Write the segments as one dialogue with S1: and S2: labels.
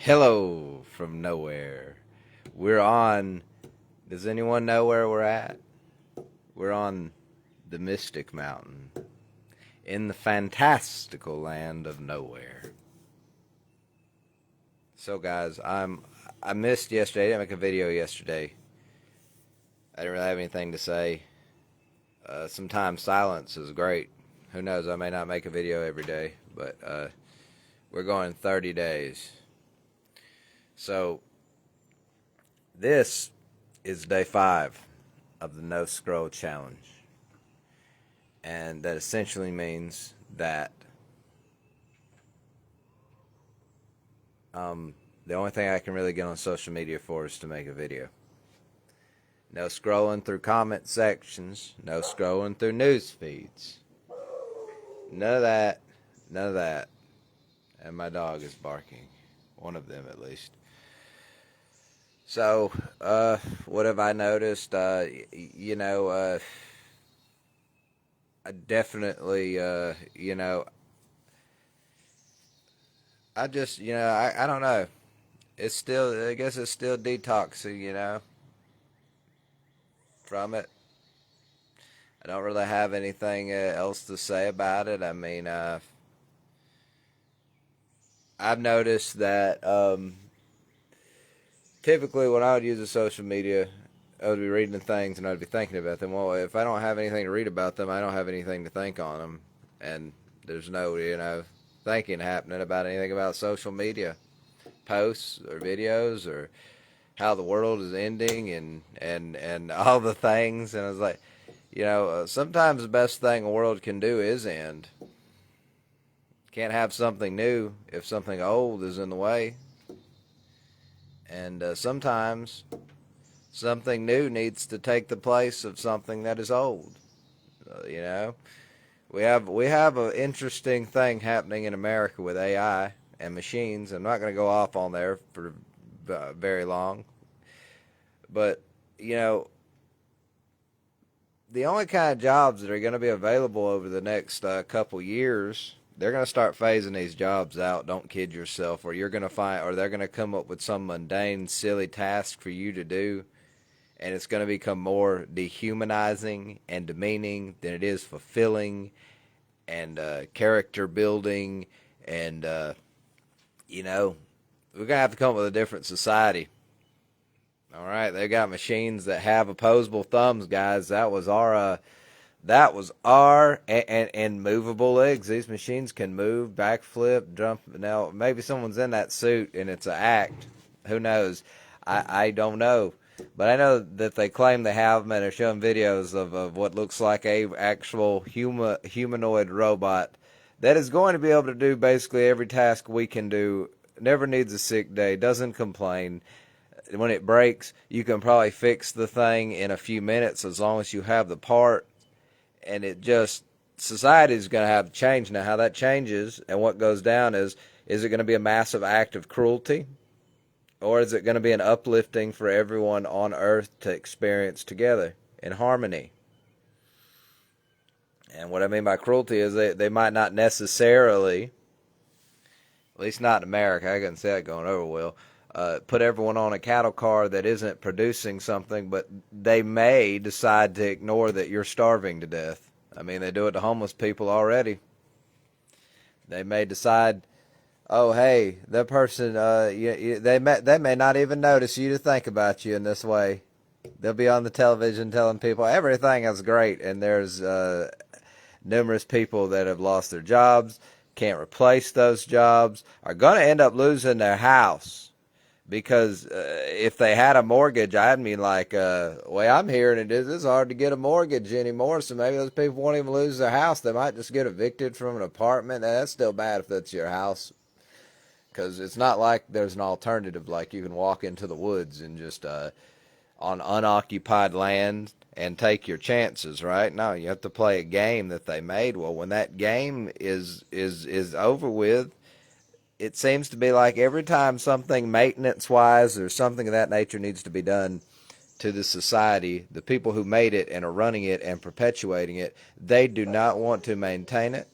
S1: Hello from nowhere. We're on. Does anyone know where we're at? We're on the Mystic Mountain in the fantastical land of nowhere. So, guys, I missed yesterday. I didn't make a video yesterday. I didn't really have anything to say. Sometimes silence is great. Who knows? I may not make a video every day, but we're going 30 days. So, this is day 5 of the No Scroll Challenge. And that essentially means that the only thing I can really get on social media for is to make a video. No scrolling through comment sections. No scrolling through news feeds. None of that. None of that. And my dog is barking. One of them, at least. So, what have I noticed? I definitely, I just, I don't know. It's still, I guess it's still detoxing, from it. I don't really have anything else to say about it. I mean, I've noticed that typically when I would use a social media, I would be reading things and I'd be thinking about them. Well, if I don't have anything to read about them, I don't have anything to think on them. And there's no, thinking happening about anything about social media posts or videos or how the world is ending and all the things. And I was like, sometimes the best thing a world can do is end. Can't have something new if something old is in the way. And sometimes something new needs to take the place of something that is old. We have an interesting thing happening in America with AI and machines. I'm not going to go off on there for very long. But, the only kind of jobs that are going to be available over the next couple years, they're going to start phasing these jobs out. Don't kid yourself. Or they're going to come up with some mundane, silly task for you to do. And it's going to become more dehumanizing and demeaning than it is fulfilling and character building. And, we're going to have to come up with a different society. All right, they got machines that have opposable thumbs, guys. That was our and movable legs. These machines can move, backflip, jump. Now, maybe someone's in that suit and it's an act. Who knows? I don't know. But I know that they claim they have them and they're showing videos of what looks like a actual humanoid robot that is going to be able to do basically every task we can do. Never needs a sick day, doesn't complain. When it breaks, you can probably fix the thing in a few minutes as long as you have the part. And society is going to have to change. Now, how that changes and what goes down is it going to be a massive act of cruelty? Or is it going to be an uplifting for everyone on Earth to experience together in harmony? And what I mean by cruelty is they might not necessarily, at least not in America, I couldn't see that going over well, put everyone on a cattle car that isn't producing something, but they may decide to ignore that you're starving to death. I mean, they do it to homeless people already. They may decide, oh, hey, that person, they may not even notice you to think about you in this way. They'll be on the television telling people everything is great, and there's numerous people that have lost their jobs, can't replace those jobs, are going to end up losing their house. Because if they had a mortgage, I'd mean like, way I'm hearing it is it's hard to get a mortgage anymore, so maybe those people won't even lose their house. They might just get evicted from an apartment. And that's still bad if that's your house. Because it's not like there's an alternative, like you can walk into the woods and just on unoccupied land and take your chances, right? No, you have to play a game that they made. Well, when that game is over with, it seems to be like every time something maintenance-wise or something of that nature needs to be done to the society, the people who made it and are running it and perpetuating it, they do not want to maintain it,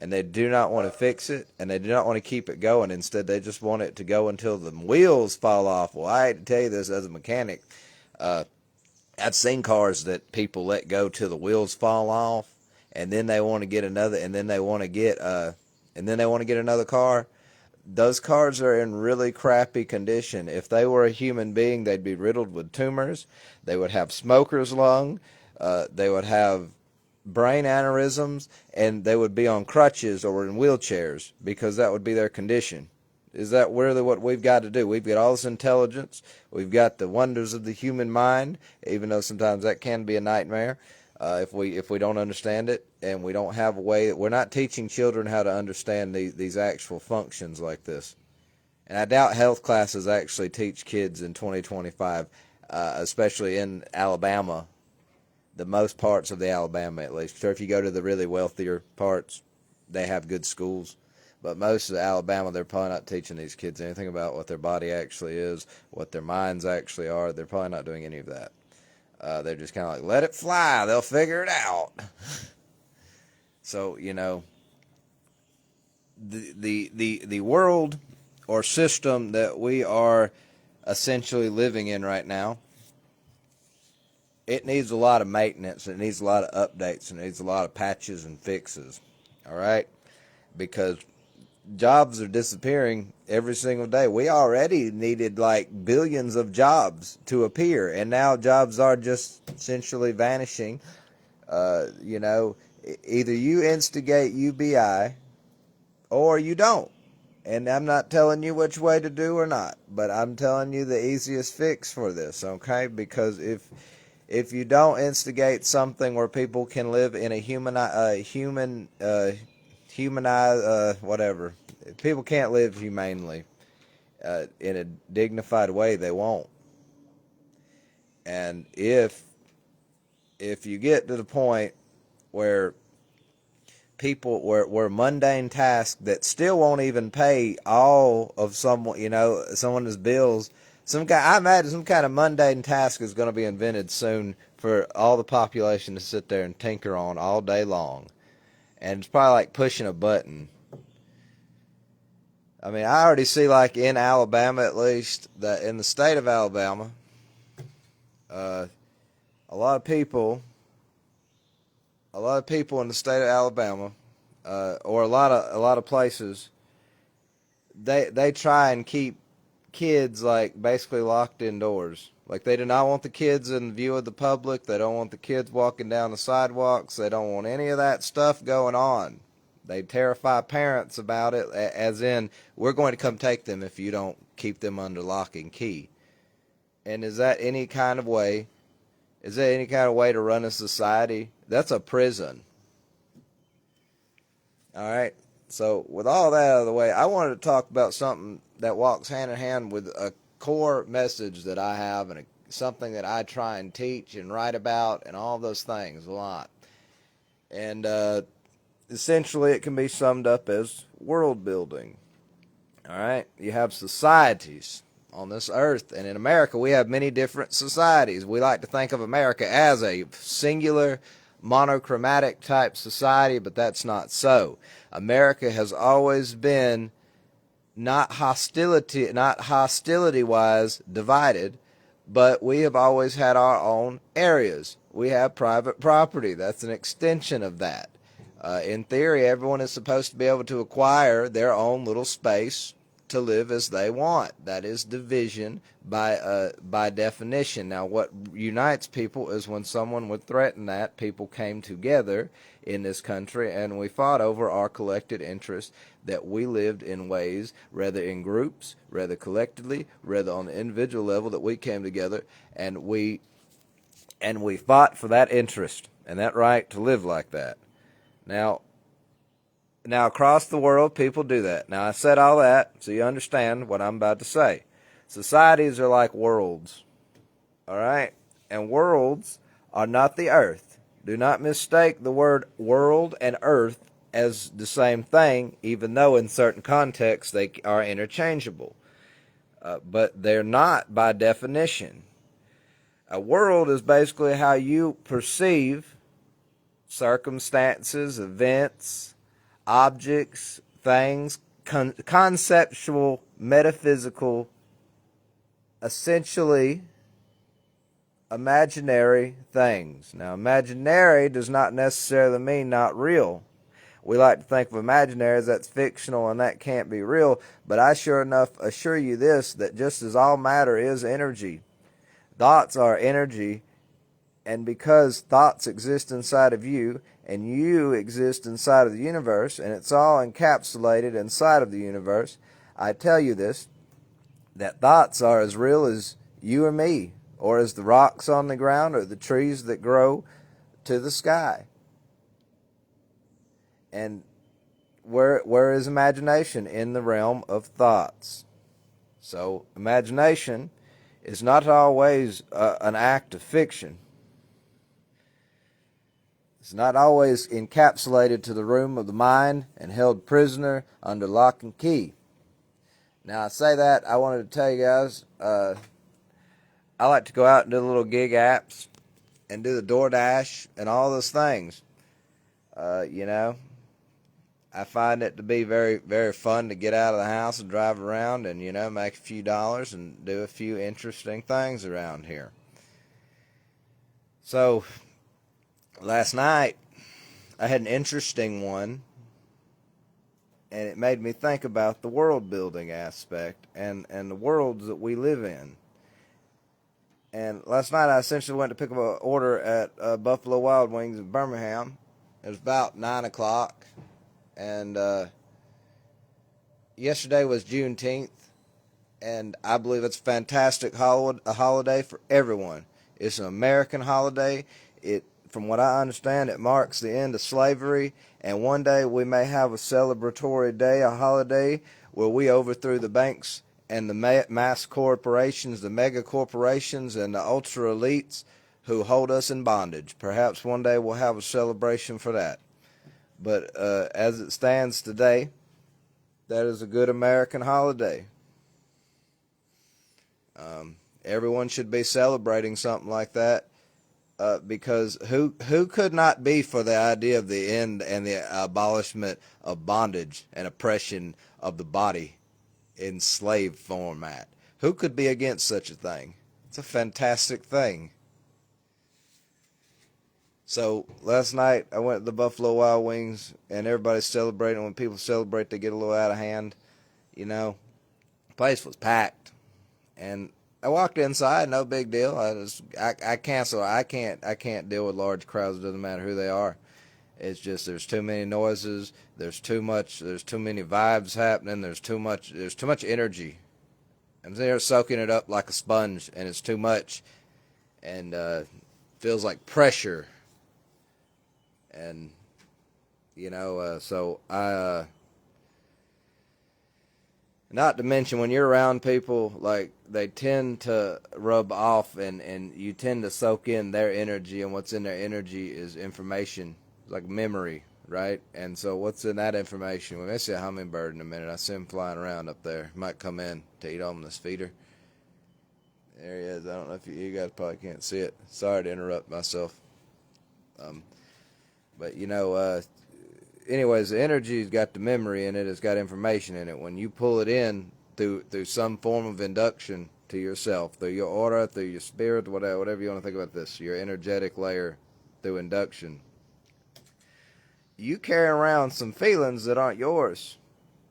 S1: and they do not want to fix it, and they do not want to keep it going. Instead, they just want it to go until the wheels fall off. Well, I hate to tell you this as a mechanic. I've seen cars that people let go till the wheels fall off, and then they want to get another, and then they want to get another car. Those cars are in really crappy condition. If they were a human being, they'd be riddled with tumors. They would have smoker's lung. They would have brain aneurysms, and they would be on crutches or in wheelchairs because that would be their condition. Is that really what we've got to do? We've got all this intelligence. We've got the wonders of the human mind, even though sometimes that can be a nightmare if we don't understand it, and we don't have a way. We're not teaching children how to understand these actual functions like this. And I doubt health classes actually teach kids in 2025, especially in Alabama, the most parts of the Alabama at least. Sure, if you go to the really wealthier parts, they have good schools. But most of Alabama, they're probably not teaching these kids anything about what their body actually is, what their minds actually are. They're probably not doing any of that. They're just kind of like, let it fly. They'll figure it out. So, you know, the world or system that we are essentially living in right now, it needs a lot of maintenance. It needs a lot of updates. It needs a lot of patches and fixes. All right? Because jobs are disappearing every single day. We already needed like billions of jobs to appear, and now jobs are just essentially vanishing. You know, either you instigate UBI or you don't. And I'm not telling you which way to do or not, but I'm telling you the easiest fix for this, okay? Because if you don't instigate something where people can live in a humanized, whatever. If people can't live humanely in a dignified way, they won't. And if you get to the point where where mundane tasks that still won't even pay all of someone's bills, I imagine some kind of mundane task is going to be invented soon for all the population to sit there and tinker on all day long. And it's probably like pushing a button. I mean, I already see, like in Alabama at least, that in the state of Alabama, a lot of people in the state of Alabama, or a lot of places, they try and keep kids like basically locked indoors. Like they do not want the kids in view of the public. They don't want the kids walking down the sidewalks. They don't want any of that stuff going on. They terrify parents about it, as in, we're going to come take them if you don't keep them under lock and key. And is that any kind of way? Is there any kind of way to run a society? That's a prison. All right. So with all that out of the way, I wanted to talk about something that walks hand in hand with a core message that I have, and something that I try and teach and write about and all those things a lot. And essentially it can be summed up as world building. All right? You have societies on this earth, and in America we have many different societies. We like to think of America as a singular, monochromatic type society, but that's not so. America has always been not hostility-wise divided, but we have always had our own areas. We have private property. That's an extension of that. In theory, everyone is supposed to be able to acquire their own little space to live as they want. That is division by definition. Now, what unites people is when someone would threaten that, people came together in this country and we fought over our collected interest, that we lived in ways, rather in groups, rather collectively, rather on the individual level, that we came together and we fought for that interest and that right to live like that. Now across the world, people do that. Now, I said all that so you understand what I'm about to say. Societies are like worlds, all right? And worlds are not the earth. Do not mistake the word world and earth as the same thing, even though in certain contexts they are interchangeable. But they're not by definition. A world is basically how you perceive circumstances, events, objects, things, conceptual, metaphysical, essentially imaginary things. Now, imaginary does not necessarily mean not real. We like to think of imaginary as that's fictional and that can't be real, but I sure enough assure you this, that just as all matter is energy, thoughts are energy, and because thoughts exist inside of you, and you exist inside of the universe, and it's all encapsulated inside of the universe, I tell you this, that thoughts are as real as you or me, or as the rocks on the ground, or the trees that grow to the sky. And where is imagination? In the realm of thoughts. So imagination is not always an act of fiction. It's not always encapsulated to the room of the mind and held prisoner under lock and key. Now, I say that, I wanted to tell you guys, I like to go out and do the little gig apps and do the DoorDash and all those things. I find it to be very, very fun to get out of the house and drive around and, make a few dollars and do a few interesting things around here. So, last night, I had an interesting one, and it made me think about the world building aspect and the worlds that we live in. And last night, I essentially went to pick up an order at Buffalo Wild Wings in Birmingham. It was about 9 o'clock. And yesterday was Juneteenth, and I believe it's a fantastic holiday for everyone. It's an American holiday. From what I understand, it marks the end of slavery, and one day we may have a celebratory day, a holiday, where we overthrew the banks and the mass corporations, the mega corporations, and the ultra elites who hold us in bondage. Perhaps one day we'll have a celebration for that. But as it stands today, that is a good American holiday. Everyone should be celebrating something like that, because who could not be for the idea of the end and the abolishment of bondage and oppression of the body in slave format? Who could be against such a thing? It's a fantastic thing. So last night I went to the Buffalo Wild Wings, and everybody's celebrating. When people celebrate, they get a little out of hand. The place was packed, and I walked inside. No big deal. I can't deal with large crowds. It doesn't matter who they are. It's just there's too many noises. There's too many vibes happening. There's too much energy. I'm there soaking it up like a sponge, and it's too much, and feels like pressure. And, so not to mention when you're around people, like, they tend to rub off and you tend to soak in their energy, and what's in their energy is information, like memory, right? And so what's in that information? We may see a hummingbird in a minute. I see him flying around up there. He might come in to eat on this feeder. There he is. I don't know if you guys probably can't see it. Sorry to interrupt myself. But, anyways, the energy's got the memory in it. It's got information in it. When you pull it in through some form of induction to yourself, through your aura, through your spirit, whatever you want to think about this, your energetic layer through induction, you carry around some feelings that aren't yours.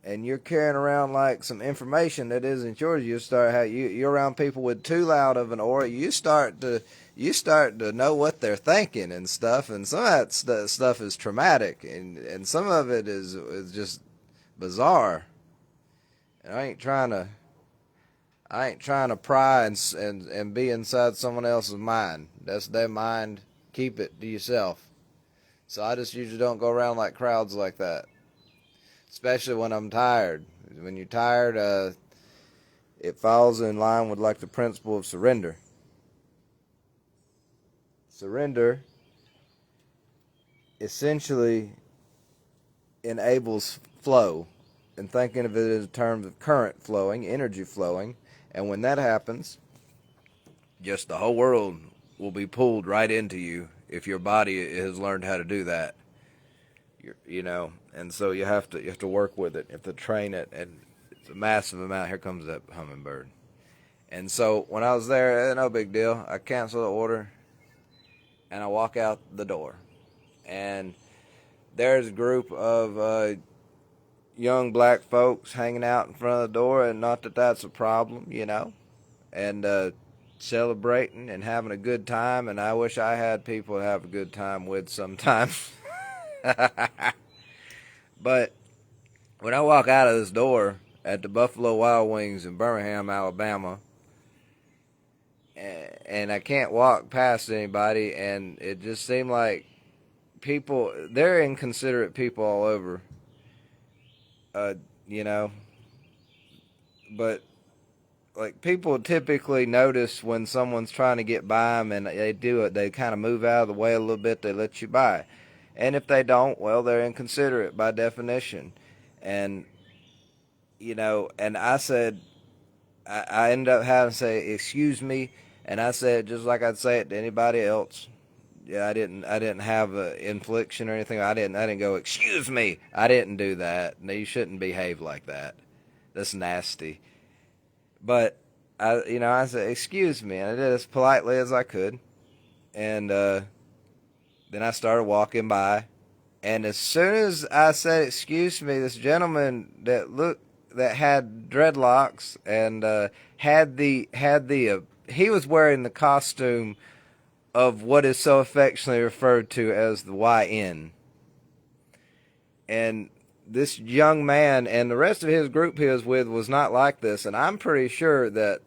S1: And you're carrying around like some information that isn't yours. You're around people with too loud of an aura. You start to know what they're thinking and stuff. And some of that stuff is traumatic, and some of it is just bizarre. And I ain't trying to pry and be inside someone else's mind. That's their mind. Keep it to yourself. So I just usually don't go around like crowds like that. Especially when I'm tired. When you're tired, it falls in line with like the principle of surrender. Surrender essentially enables flow, and thinking of it in terms of current flowing, energy flowing, and when that happens, just the whole world will be pulled right into you if your body has learned how to do that. and so you have to work with it. You have to train it, and it's a massive amount. Here comes that hummingbird. And so when I was there, no big deal. I cancel the order, and I walk out the door, and there's a group of young black folks hanging out in front of the door, and not that that's a problem, and celebrating and having a good time. And I wish I had people to have a good time with sometimes. But when I walk out of this door at the Buffalo Wild Wings in Birmingham, Alabama, and I can't walk past anybody, and it just seemed like people, they're inconsiderate people all over, but like people typically notice when someone's trying to get by them, and they do it. They kind of move out of the way a little bit. They let you by, and if they don't, well, they're inconsiderate by definition. And and I said, I ended up having to say, "Excuse me," and I said just like I'd say it to anybody else. Yeah, I didn't have an infliction or anything. I didn't go, "Excuse me." I didn't do that. No, you shouldn't behave like that. That's nasty. But I said, "Excuse me," and I did as politely as I could. And then I started walking by, and as soon as I said, "Excuse me," this gentleman that had dreadlocks and he was wearing the costume of what is so affectionately referred to as the YN. And this young man and the rest of his group he was with was not like this, and I'm pretty sure that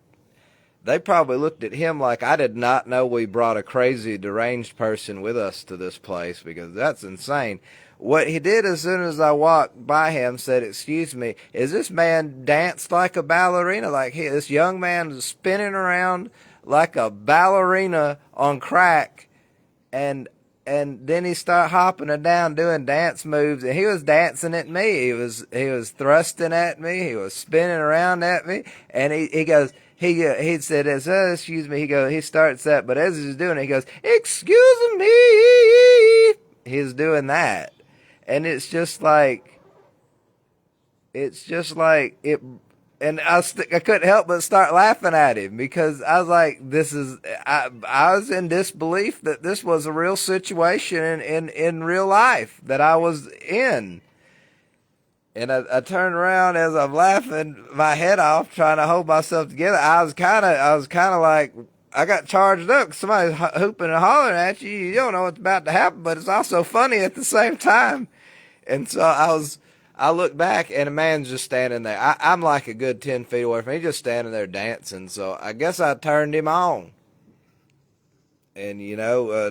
S1: they probably looked at him like, I did not know we brought a crazy, deranged person with us to this place, because that's insane. What he did as soon as I walked by him, said, "Excuse me," is this man danced like a ballerina. Like this young man was spinning around like a ballerina on crack, and then he started hopping it down, doing dance moves, and he was dancing at me. He was thrusting at me. He was spinning around at me, and he goes. He said, "Excuse me." He starts that, but as he's doing it, he goes, "Excuse me." He's doing that, and it's just like it. And I couldn't help but start laughing at him, because I was like, I was in disbelief that this was a real situation in real life that I was in. And I turned around as I'm laughing my head off, trying to hold myself together. I was kind of like, I got charged up. Somebody's hooping and hollering at you. You don't know what's about to happen, but it's also funny at the same time. And so I looked back, and a man's just standing there. I'm like a good 10 feet away from him. He's just standing there dancing. So I guess I turned him on. And,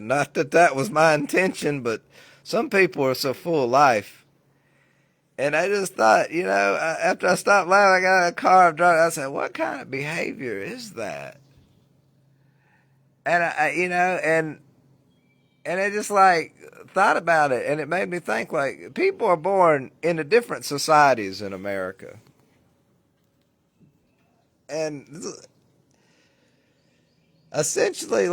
S1: not that was my intention, but some people are so full of life. And I just thought, after I stopped laughing, I got in a car, I said, what kind of behavior is that? And and I just thought about it, and it made me think, people are born into different societies in America. And essentially,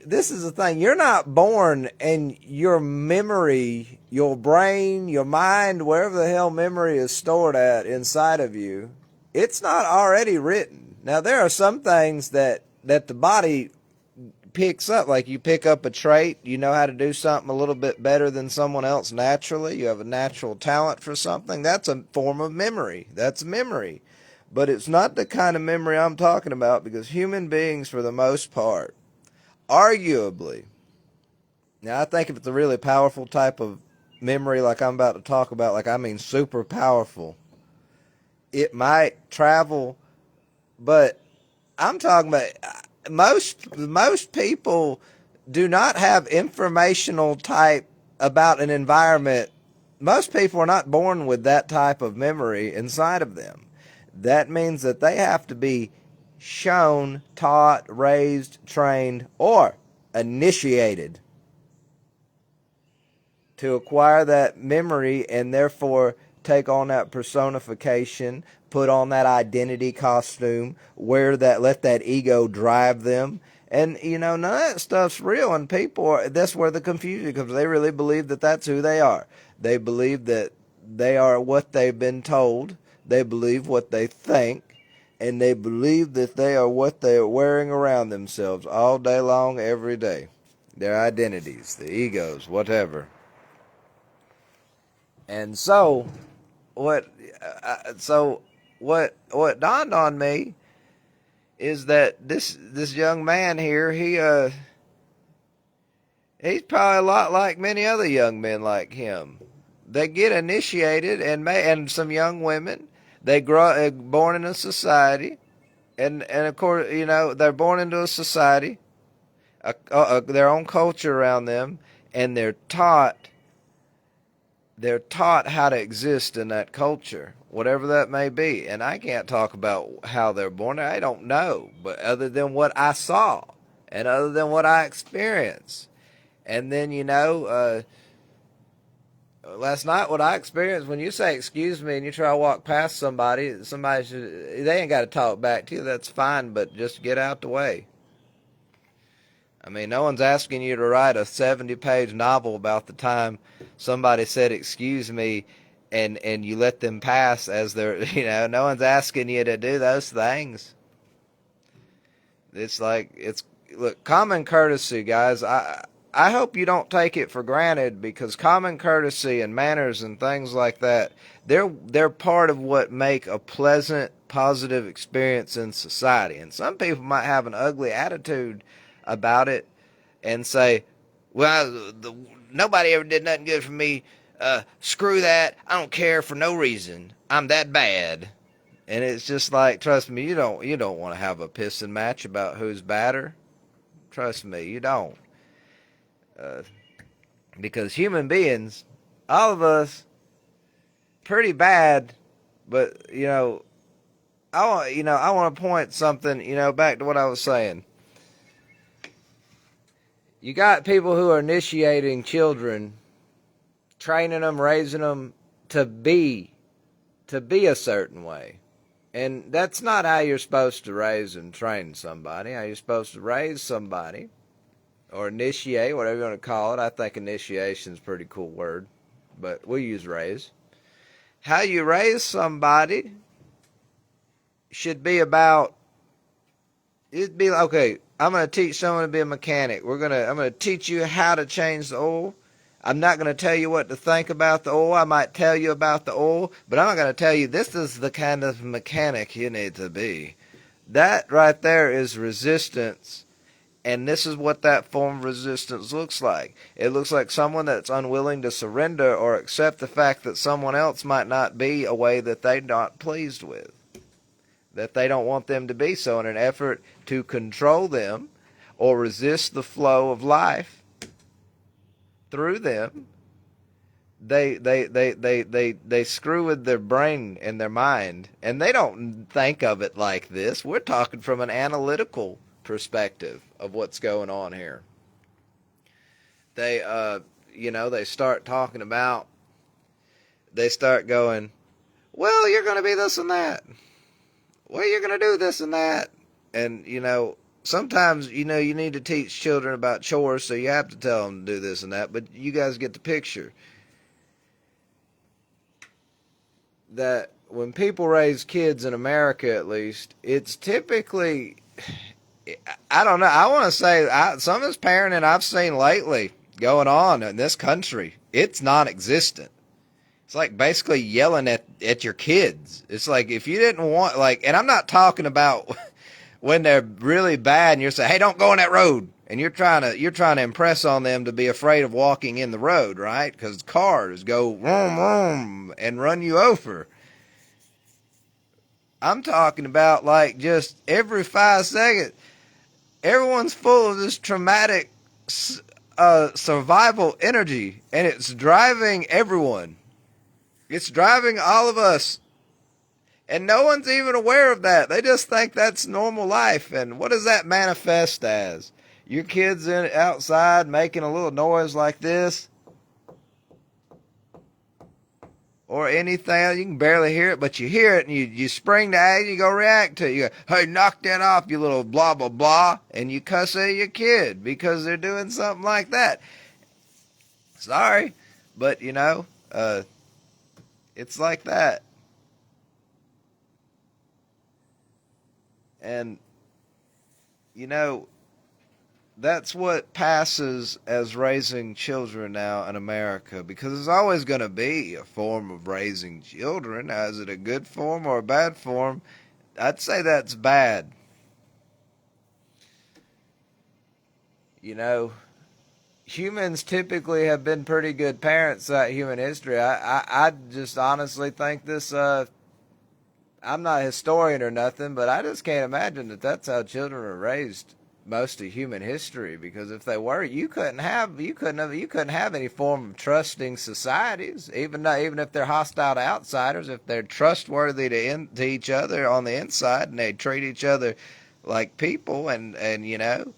S1: this is the thing. You're not born, and your memory, your brain, your mind, wherever the hell memory is stored at inside of you, it's not already written. Now, there are some things that the body picks up. Like you pick up a trait, you know how to do something a little bit better than someone else naturally. You have a natural talent for something. That's a form of memory. That's memory. But it's not the kind of memory I'm talking about, because human beings, for the most part, arguably, now I think if it's a really powerful type of memory like I'm about to talk about, super powerful, it might travel, but I'm talking about most people do not have informational type about an environment. Most people are not born with that type of memory inside of them. That means that they have to be shown, taught, raised, trained, or initiated to acquire that memory, and therefore take on that personification, put on that identity costume, let that ego drive them. And, none of that stuff's real, and that's where the confusion comes. They really believe that that's who they are. They believe that they are what they've been told. They believe what they think. And they believe that they are what they are wearing around themselves all day long, every day. Their identities, the egos, whatever. And so, what dawned on me is that this young man here, he's probably a lot like many other young men like him. They get initiated, and some young women, they grow born in a society, and of course, they're born into a society, their own culture around them, and they're taught how to exist in that culture, whatever that may be. And I can't talk about how they're born. I don't know, but other than what I saw and other than what I experienced. And then, last night what I experienced, when you say excuse me and you try to walk past somebody they ain't got to talk back to you. That's fine, but just get out the way. I mean, no one's asking you to write a 70-page novel about the time somebody said excuse me and you let them pass as they're, no one's asking you to do those things. Look, common courtesy, guys. I hope you don't take it for granted, because common courtesy and manners and things like that, they're part of what make a pleasant, positive experience in society. And some people might have an ugly attitude about it and say, well, nobody ever did nothing good for me. Screw that. I don't care for no reason. I'm that bad. And it's just like, trust me, you don't want to have a pissing match about who's badder. Trust me, you don't. Because human beings, all of us, pretty bad. But I want to point something, back to what I was saying. You got people who are initiating children, training them, raising them to be a certain way. And that's not how you're supposed to raise and train somebody. How you're supposed to raise somebody, or initiate, whatever you want to call it. I think initiation is a pretty cool word, but we'll use raise. How you raise somebody should be about, it'd be like, okay, I'm going to teach someone to be a mechanic. I'm going to teach you how to change the oil. I'm not going to tell you what to think about the oil. I might tell you about the oil, but I'm not going to tell you this is the kind of mechanic you need to be. That right there is resistance, and this is what that form of resistance looks like. It looks like someone that's unwilling to surrender or accept the fact that someone else might not be a way that they're not pleased with, that they don't want them to be. So in an effort to control them or resist the flow of life through them, they screw with their brain and their mind, and they don't think of it like this. We're talking from an analytical perspective of what's going on here. They start talking about, they start going, well, you're going to be this and that. Well, you're going to do this and that. And, sometimes, you need to teach children about chores, so you have to tell them to do this and that. But you guys get the picture. That when people raise kids in America, at least, it's typically, I don't know, I want to say, some of this parenting I've seen lately going on in this country, it's non-existent. It's like basically yelling at your kids. It's like, if you didn't want, and I'm not talking about when they're really bad and you're saying, hey, don't go on that road. And you're trying to impress on them to be afraid of walking in the road, right? Because cars go vroom, vroom, and run you over. I'm talking about just every 5 seconds, everyone's full of this traumatic survival energy, and it's driving everyone. It's driving all of us. And no one's even aware of that. They just think that's normal life. And what does that manifest as? Your kids outside making a little noise like this, or anything, you can barely hear it, but you hear it, and you spring to act, you go react to it. You go, hey, knock that off, you little blah, blah, blah, and you cuss at your kid because they're doing something like that. Sorry, but, It's like that. And, you know, that's what passes as raising children now in America, because there's always going to be a form of raising children. Now, is it a good form or a bad form? I'd say that's bad. You know, humans typically have been pretty good parents throughout human history. I just honestly think this. I'm not a historian or nothing, but I just can't imagine that that's how children are raised most of human history. Because if they were, you couldn't have any form of trusting societies, even if they're hostile to outsiders. If they're trustworthy to each other on the inside, and they treat each other like people, and you know,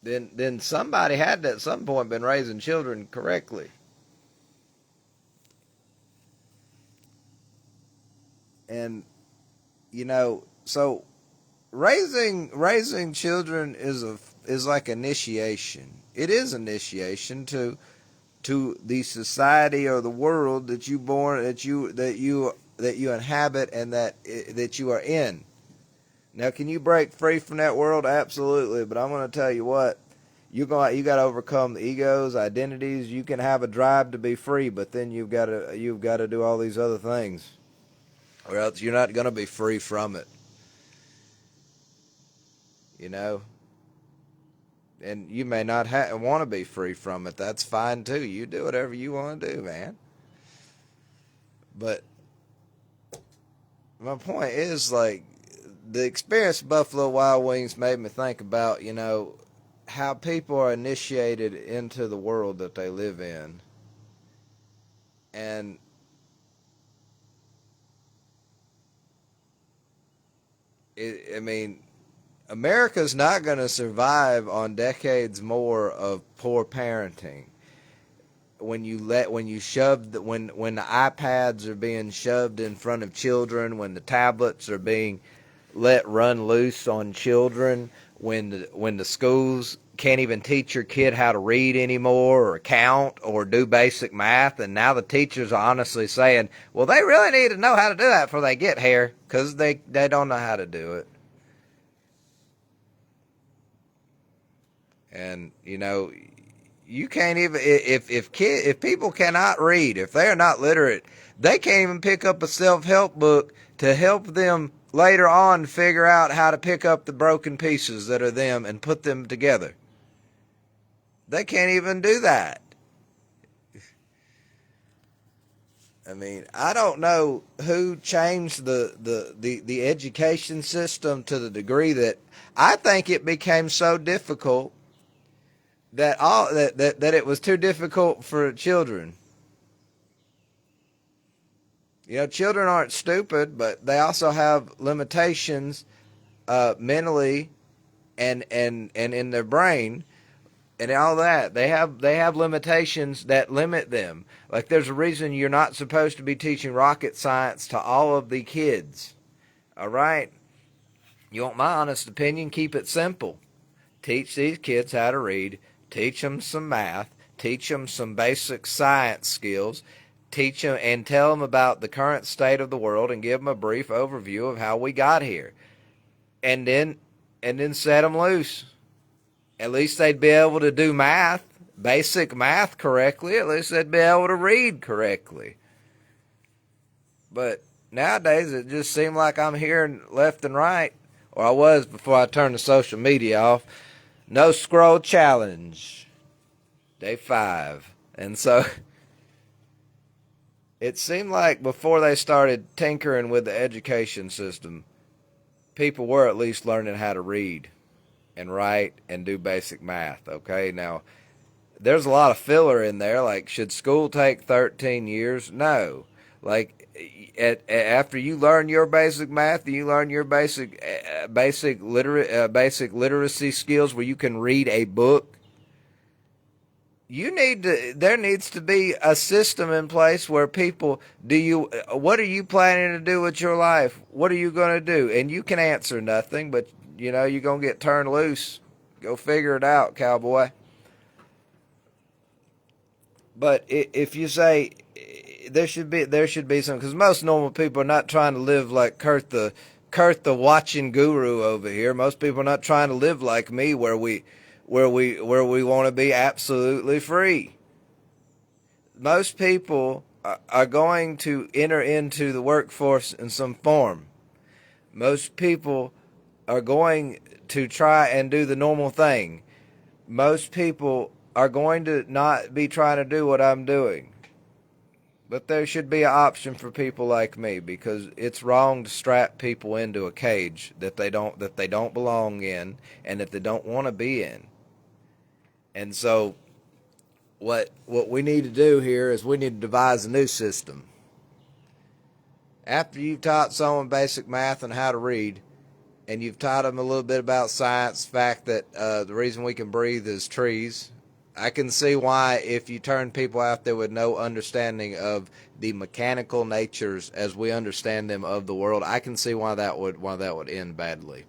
S1: then somebody had to at some point been raising children correctly. And you know, so raising children is like initiation. It is initiation to the society or the world that you inhabit and that you are in. Now, can you break free from that world? Absolutely, but I'm going to tell you what. You got to overcome the egos, identities. You can have a drive to be free, but then you've got to do all these other things, or else you're not going to be free from it. You know, and you may not want to be free from it. That's fine too. You do whatever you want to do, man. But my point is, like, the experience of Buffalo Wild Wings made me think about, you know, how people are initiated into the world that they live in. And I mean, America's not going to survive on decades more of poor parenting. When the iPads are being shoved in front of children, when the tablets are being let run loose on children, when the schools can't even teach your kid how to read anymore or count or do basic math, and now the teachers are honestly saying, well, they really need to know how to do that before they get here, because they don't know how to do it. And you know, you can't even, if people cannot read, if they are not literate, they can't even pick up a self-help book to help them later on figure out how to pick up the broken pieces that are them and put them together. They can't even do that. I mean, I don't know who changed the education system to the degree that I think it became so difficult that it was too difficult for children. You know, children aren't stupid, but they also have limitations mentally and in their brain and all that. They have limitations that limit them. Like, there's a reason you're not supposed to be teaching rocket science to all of the kids. All right? You want my honest opinion? Keep it simple. Teach these kids how to read. Teach them some math. Teach them some basic science skills. Teach them and tell them about the current state of the world and give them a brief overview of how we got here. And then set them loose. At least they'd be able to do math, basic math correctly. At least they'd be able to read correctly. But nowadays it just seems like I'm hearing left and right, or I was before I turned the social media off. No scroll challenge. Day 5. And so it seemed like before they started tinkering with the education system, people were at least learning how to read and write and do basic math. Okay, now there's a lot of filler in there. Like, should school take 13 years? No. Like, after you learn your basic math, you learn your basic literacy skills where you can read a book. There needs to be a system in place where people, what are you planning to do with your life? What are you going to do? And you can answer nothing, but you know, you're going to get turned loose. Go figure it out, cowboy. But if you say there should be some, because most normal people are not trying to live like Kurt the watching guru over here. Most people are not trying to live like me, where we want to be absolutely free. Most people are going to enter into the workforce in some form. Most people are going to try and do the normal thing. Most people are going to not be trying to do what I'm doing. But there should be an option for people like me, because it's wrong to strap people into a cage that they don't belong in and that they don't want to be in. And so what we need to do here is we need to devise a new system. After you've taught someone basic math and how to read, and you've taught them a little bit about science, the fact that the reason we can breathe is trees, I can see why, if you turn people out there with no understanding of the mechanical natures as we understand them of the world, I can see why that would end badly.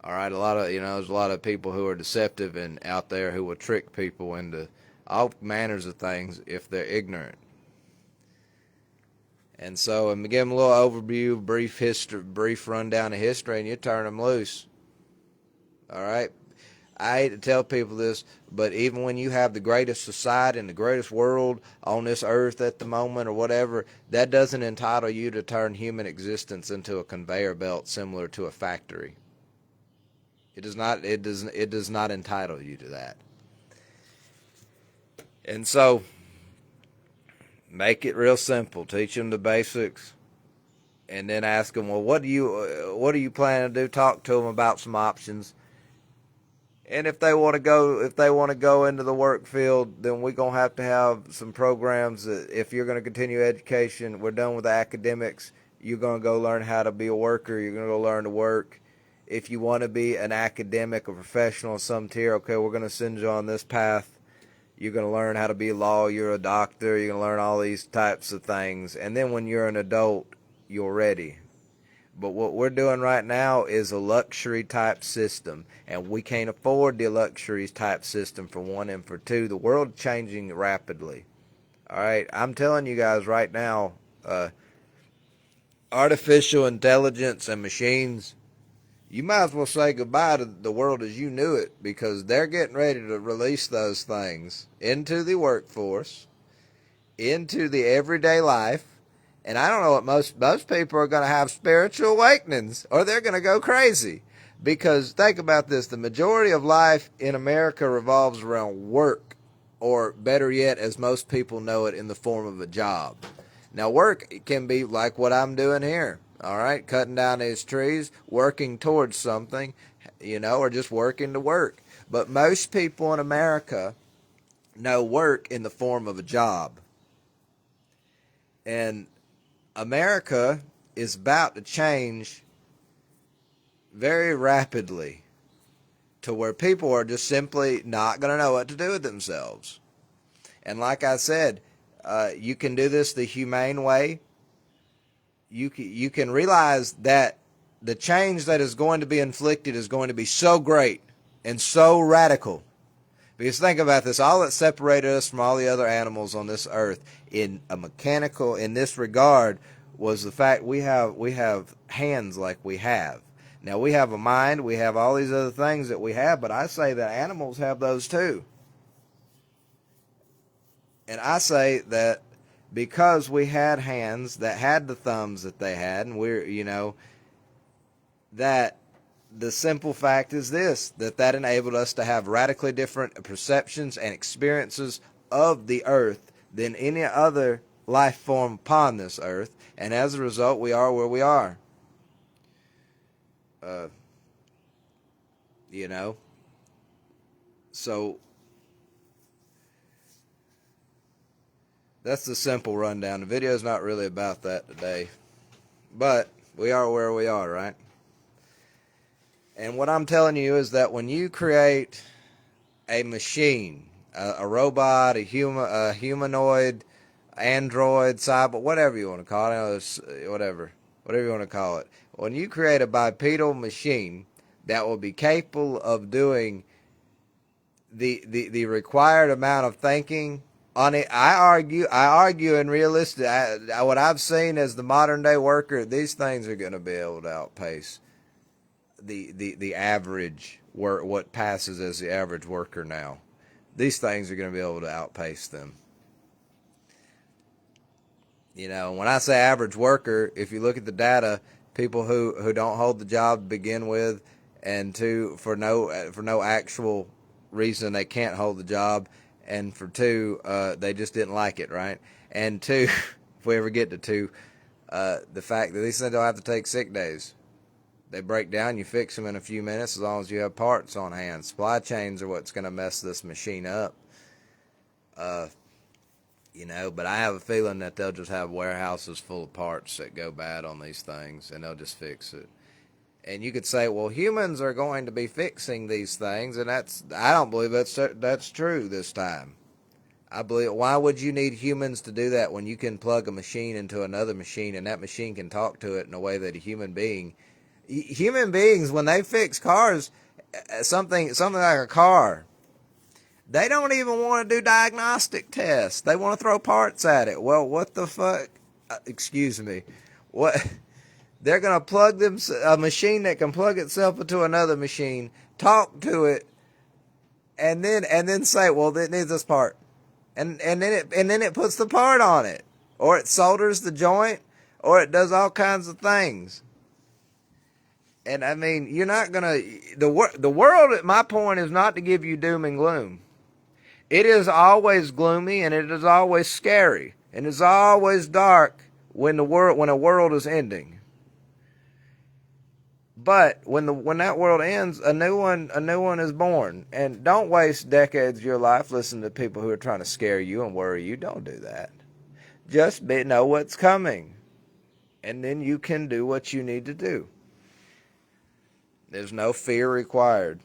S1: All right, there's a lot of people who are deceptive and out there who will trick people into all manners of things if they're ignorant. And so, I'm give them a little overview, brief rundown of history, and you turn them loose. All right. I hate to tell people this, but even when you have the greatest society and the greatest world on this earth at the moment or whatever, that doesn't entitle you to turn human existence into a conveyor belt similar to a factory. It does not. It does not entitle you to that. And so, make it real simple. Teach them the basics, and then ask them, well, what do you plan to do? Talk to them about some options. And if they want to go into the work field, then we're going to have some programs that, if you're going to continue education, we're done with the academics, you're going to go learn how to be a worker, you're going to go learn to work. If you want to be an academic, a professional of some tier, okay, we're going to send you on this path. You're going to learn how to be a lawyer, a doctor, you're going to learn all these types of things. And then when you're an adult, you're ready. But what we're doing right now is a luxury type system, and we can't afford the luxury type system, for one, and for two, the world changing rapidly. All right, I'm telling you guys right now, artificial intelligence and machines, you might as well say goodbye to the world as you knew it, because they're getting ready to release those things into the workforce, into the everyday life. And I don't know what most people are going to have spiritual awakenings, or they're going to go crazy. Because think about this, the majority of life in America revolves around work, or better yet, as most people know it, in the form of a job. Now, work can be like what I'm doing here, all right, cutting down these trees, working towards something, or just working to work. But most people in America know work in the form of a job. And America is about to change very rapidly to where people are just simply not going to know what to do with themselves. And like I said, you can do this the humane way. You can realize that the change that is going to be inflicted is going to be so great and so radical. Because think about this, all that separated us from all the other animals on this earth in this regard, was the fact we have hands like we have. Now, we have a mind, we have all these other things that we have, but I say that animals have those too. And I say that because we had hands that had the thumbs that they had, and that the simple fact is this, that enabled us to have radically different perceptions and experiences of the earth than any other life form upon this earth, and as a result, we are where we are. So that's the simple rundown. The video's not really about that today, but we are where we are, right? And what I'm telling you is that when you create a machine, a robot, a humanoid, android, cyber, whatever you want to call it, whatever you want to call it. When you create a bipedal machine that will be capable of doing the required amount of thinking On it, I argue in realistic, what I've seen as the modern day worker, these things are going to be able to outpace the average work, what passes as the average worker now. These things are going to be able to outpace them. You know, when I say average worker, if you look at the data, people who don't hold the job to begin with, and two, for no actual reason they can't hold the job, and for two, they just didn't like it, right? And two, if we ever get to two, the fact that these things don't have to take sick days. They break down, you fix them in a few minutes as long as you have parts on hand. Supply chains are what's going to mess this machine up. You know, but I have a feeling that they'll just have warehouses full of parts that go bad on these things, and they'll just fix it. And you could say, well, humans are going to be fixing these things, and I don't believe that's true this time. I believe, why would you need humans to do that when you can plug a machine into another machine, and that machine can talk to it in a way that human beings, when they fix cars, something like a car, they don't even want to do diagnostic tests. They want to throw parts at it. Well, what the fuck? Excuse me. What? They're going to plug a machine that can plug itself into another machine, talk to it, and then say, well, it needs this part. And then it puts the part on it. Or it solders the joint, or it does all kinds of things. And I mean, you're not going to, the world, my point is not to give you doom and gloom. It is always gloomy, and it is always scary, and it's always dark when a world is ending. But when that world ends, a new one is born. And don't waste decades of your life listening to people who are trying to scare you and worry you. Don't do that. Just know what's coming, and then you can do what you need to do. There's no fear required.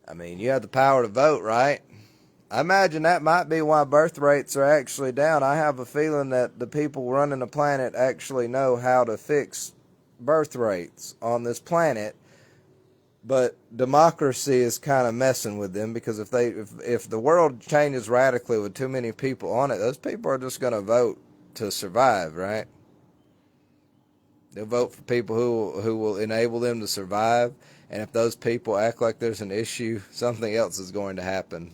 S1: I mean, you have the power to vote, right? I imagine that might be why birth rates are actually down. I have a feeling that the people running the planet actually know how to fix birth rates on this planet, but democracy is kind of messing with them, because if the world changes radically with too many people on it, those people are just going to vote to survive, right? They'll vote for people who will enable them to survive, and if those people act like there's an issue, something else is going to happen.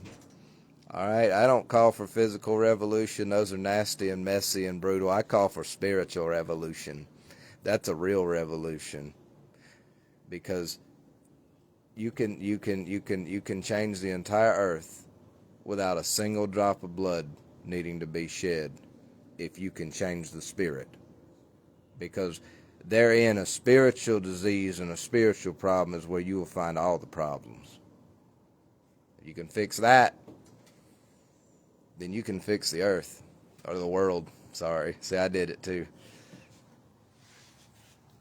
S1: All right, I don't call for physical revolution. Those are nasty and messy and brutal. I call for spiritual revolution. That's a real revolution, because you can change the entire earth without a single drop of blood needing to be shed if you can change the spirit, because therein a spiritual disease and a spiritual problem is where you will find all the problems. If you can fix that, then you can fix the earth, or the world. Sorry. See, I did it too.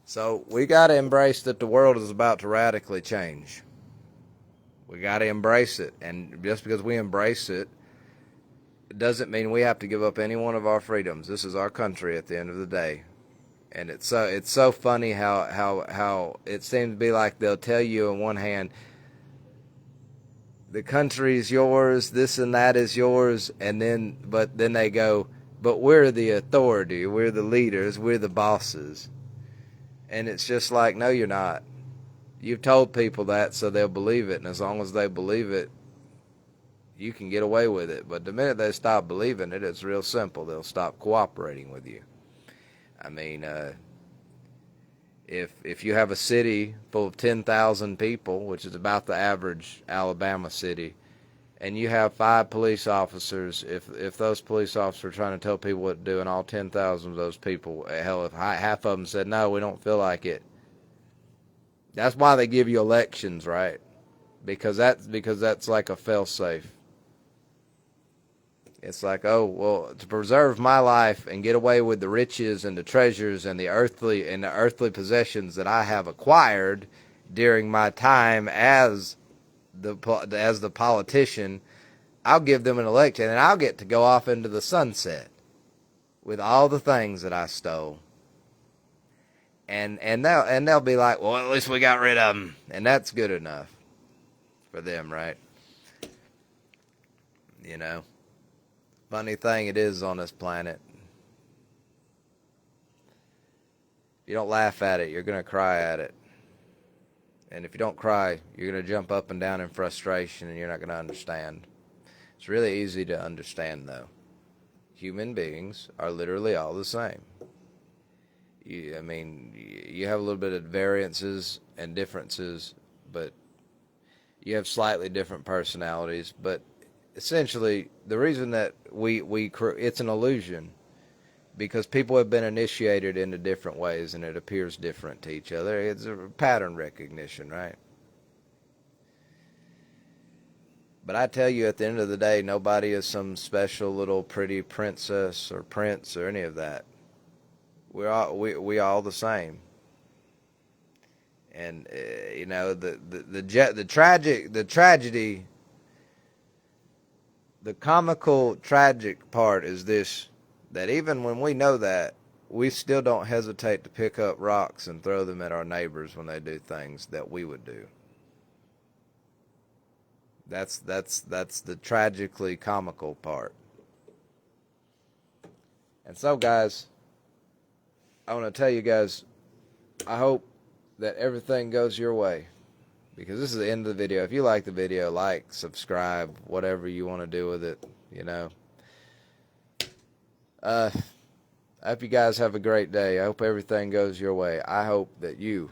S1: So we got to embrace that the world is about to radically change. We got to embrace it. And just because we embrace it, it doesn't mean we have to give up any one of our freedoms. This is our country at the end of the day. And it's so funny how it seems to be like they'll tell you on one hand, the country's yours, this and that is yours, but then they go, but we're the authority, we're the leaders, we're the bosses. And it's just like, no, you're not. You've told people that, so they'll believe it, and as long as they believe it, you can get away with it. But the minute they stop believing it, it's real simple. They'll stop cooperating with you. I mean, if you have a city full of 10,000 people, which is about the average Alabama city, and you have 5 police officers, if those police officers are trying to tell people what to do, and all 10,000 of those people, hell, if half of them said, no, we don't feel like it. That's why they give you elections, right? Because that's like a fail-safe. It's like, oh, well, to preserve my life and get away with the riches and the treasures and the earthly possessions that I have acquired during my time as the politician, I'll give them an election, and I'll get to go off into the sunset with all the things that I stole. And they'll be like, well, at least we got rid of them, and that's good enough for them, right? You know, funny thing it is on this planet. If you don't laugh at it, you're going to cry at it. And if you don't cry, you're going to jump up and down in frustration and you're not going to understand. It's really easy to understand, though. Human beings are literally all the same. You have a little bit of variances and differences, but you have slightly different personalities. But essentially, the reason that it's an illusion because people have been initiated into different ways and it appears different to each other. It's a pattern recognition, right? But I tell you, at the end of the day, nobody is some special little pretty princess or prince or any of that. We all the same. And the tragedy, the comical tragic part is this: that even when we know that, we still don't hesitate to pick up rocks and throw them at our neighbors when they do things that we would do. That's the tragically comical part. And so, guys, I want to tell you guys, I hope that everything goes your way, because this is the end of the video. If you like the video, like, subscribe, whatever you want to do with it, I hope you guys have a great day. I hope everything goes your way. I hope that you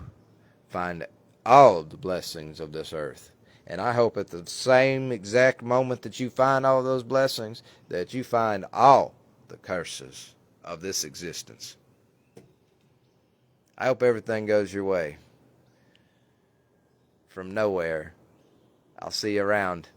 S1: find all of the blessings of this earth. And I hope at the same exact moment that you find all those blessings, that you find all the curses of this existence. I hope everything goes your way. From nowhere, I'll see you around.